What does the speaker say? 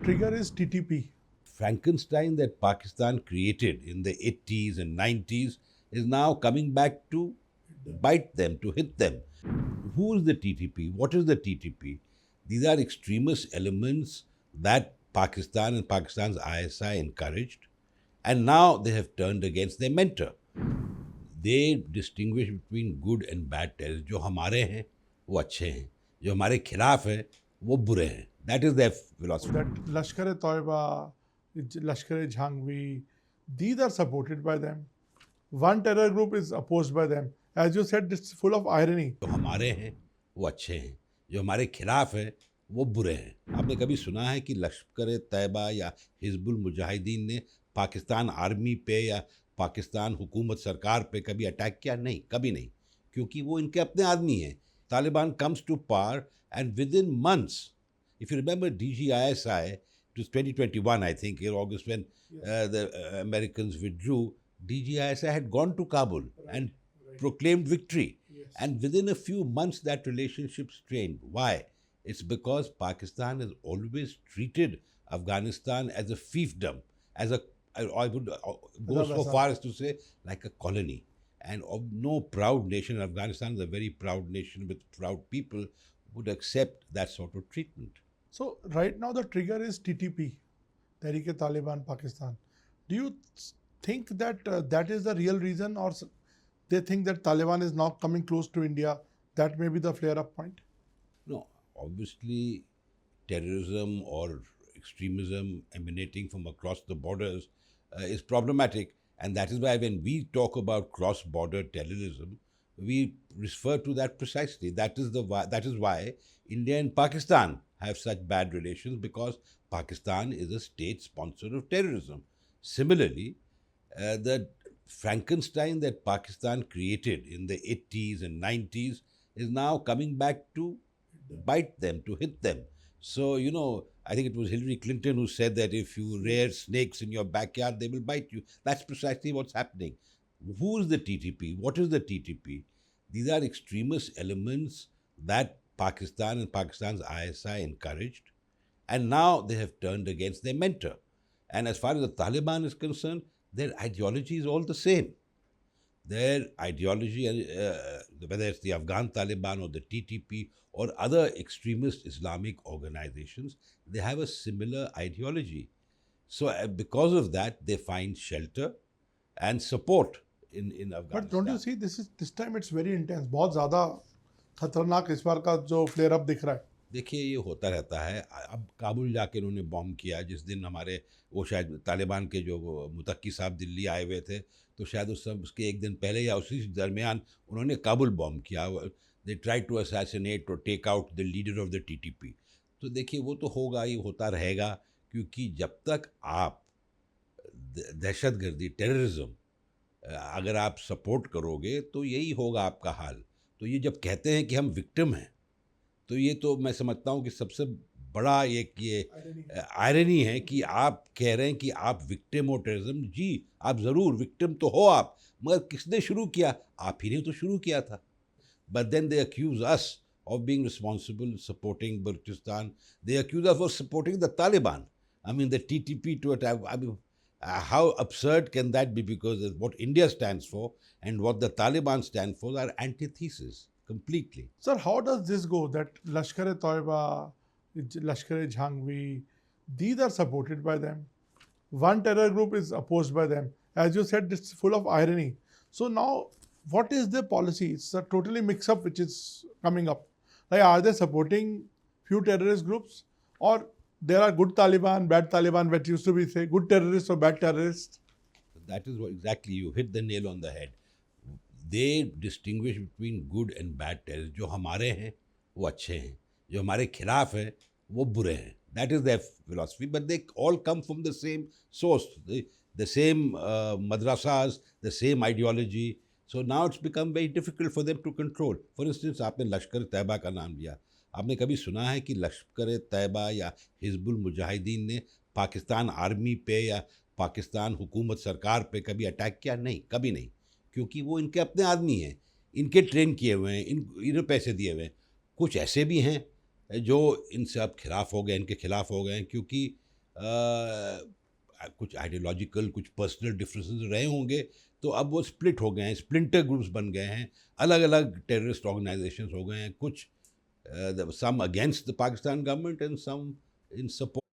trigger is TTP. Frankenstein that Pakistan created in the 80s and 90s is now coming back to bite them, to hit them. Who is the TTP? What is the TTP? These are extremist elements that Pakistan and Pakistan's ISI encouraged, and now they have turned against their mentor. They distinguish between good and bad terrorists. जो हमारे हैं वो अच्छे हैं, जो हमारे खिलाफ है वो बुरे हैं. That is their philosophy. That Lashkar-e-Toiba, Lashkar-e-Jhangvi, these are supported by them. One terror group is opposed by them. As you said, it's full of irony. जो हमारे हैं वो अच्छे हैं, जो हमारे खिलाफ है वो बुरे हैं. आपने कभी सुना है कि लश्कर तैयबा या हिजबुल मुजाहिदीन ने पाकिस्तान आर्मी पे या पाकिस्तान हुकूमत सरकार पे कभी अटैक किया? नहीं, कभी नहीं, क्योंकि वो इनके अपने आदमी हैं. Taliban comes to power and within months, if you remember DGISI, it was 2021 I think, in August when the Americans withdrew, DGISI had gone to Kabul and proclaimed victory. And within a few months that relationship strained. Why? It's because Pakistan has always treated Afghanistan as a fiefdom, as a, I would go so far as to say, like a colony. And of no proud nation, Afghanistan is a very proud nation with proud people, would accept that sort of treatment. So right now the trigger is TTP, Tehreek-e-Taliban Pakistan. Do you think that that is the real reason, or they think that Taliban is now coming close to India? That may be the flare-up point. No, obviously terrorism or extremism emanating from across the borders is problematic. And that is why when we talk about cross-border terrorism, we refer to that precisely. That is why India and Pakistan have such bad relations, because Pakistan is a state sponsor of terrorism. Similarly, the Frankenstein that Pakistan created in the 80s and 90s is now coming back to bite them, to hit them. So, I think it was Hillary Clinton who said that if you rear snakes in your backyard, they will bite you. That's precisely what's happening. Who is the TTP? What is the TTP? These are extremist elements that Pakistan and Pakistan's ISI encouraged, and now they have turned against their mentor. And as far as the Taliban is concerned, their ideology is all the same. Their ideology, whether it's the Afghan Taliban or the TTP or other extremist Islamic organizations, they have a similar ideology. So because of that, they find shelter and support in Afghanistan. But don't you see, this time it's very intense. बहुत ज़्यादा खतरनाक इस बार का जो flare up दिख रहा है. देखिए, ये होता रहता है. अब काबुल जाके उन्होंने बॉम्ब किया. जिस दिन हमारे वो शायद तालिबान के जो मुतक्की साहब दिल्ली आए हुए थे, तो शायद उसके एक दिन पहले या उसी दरमियान उन्होंने काबुल बॉम्ब किया. दे ट्राई टू असैसिनेट और take out the leader of the TTP. तो देखिए, वो तो होगा ही, होता रहेगा, क्योंकि जब तक आप दहशतगर्दी, टेररिज्म अगर आप सपोर्ट करोगे तो यही होगा आपका हाल. तो ये जब कहते हैं कि हम विक्टिम हैं, तो ये तो मैं समझता हूँ कि सबसे बड़ा एक ये आयरनी है कि आप कह रहे हैं कि आप विक्टिम हो टेररिज्म. जी, आप ज़रूर विक्टिम तो हो आप, मगर किसने शुरू किया? आप ही ने तो शुरू किया था. But then they accuse us of being responsible, supporting Balochistan. They accuse us of supporting the Taliban. I mean, the TTP to attack. I mean, how absurd can that be? Because what India stands for and what the Taliban stand for are antithesis completely. Sir, how does this go? That Lashkar-e-Toiba, Lashkar-e-Jhangvi, these are supported by them. One terror group is opposed by them. As you said, it's full of irony. So now, what is their policy? It's a totally mix-up which is coming up. Like, are they supporting few terrorist groups, or there are good Taliban, bad Taliban, what used to be say, good terrorists or bad terrorists? That is what exactly, you hit the nail on the head. They distinguish between good and bad terrorists. जो हमारे हैं वो अच्छे हैं, जो हमारे खिलाफ हैं वो बुरे हैं. That is their philosophy, but they all come from the same source, the same madrasas, the same ideology. So now it's become very difficult for them to control. For instance, आपने लश्कर तैयबा का नाम लिया. आपने कभी सुना है कि लश्कर तैयबा या हिजबुल मुजाहिदीन ने पाकिस्तान आर्मी पे या पाकिस्तान हुकूमत सरकार पे कभी अटैक किया? नहीं, कभी नहीं, क्योंकि वो इनके अपने आदमी हैं, इनके ट्रेन किए हुए हैं, इन्हें पैसे दिए हुए हैं. कुछ ऐसे भी हैं जो इनसे अब खिलाफ हो गए, इनके खिलाफ हो गए हैं, क्योंकि कुछ आइडियोलॉजिकल, कुछ पर्सनल डिफरेंसेस रहे होंगे, तो अब वो स्प्लिट हो गए हैं, स्प्लिंटर ग्रुप्स बन गए हैं, अलग अलग टेररिस्ट ऑर्गेनाइजेशंस हो गए हैं, कुछ some against the Pakistan government and some in support.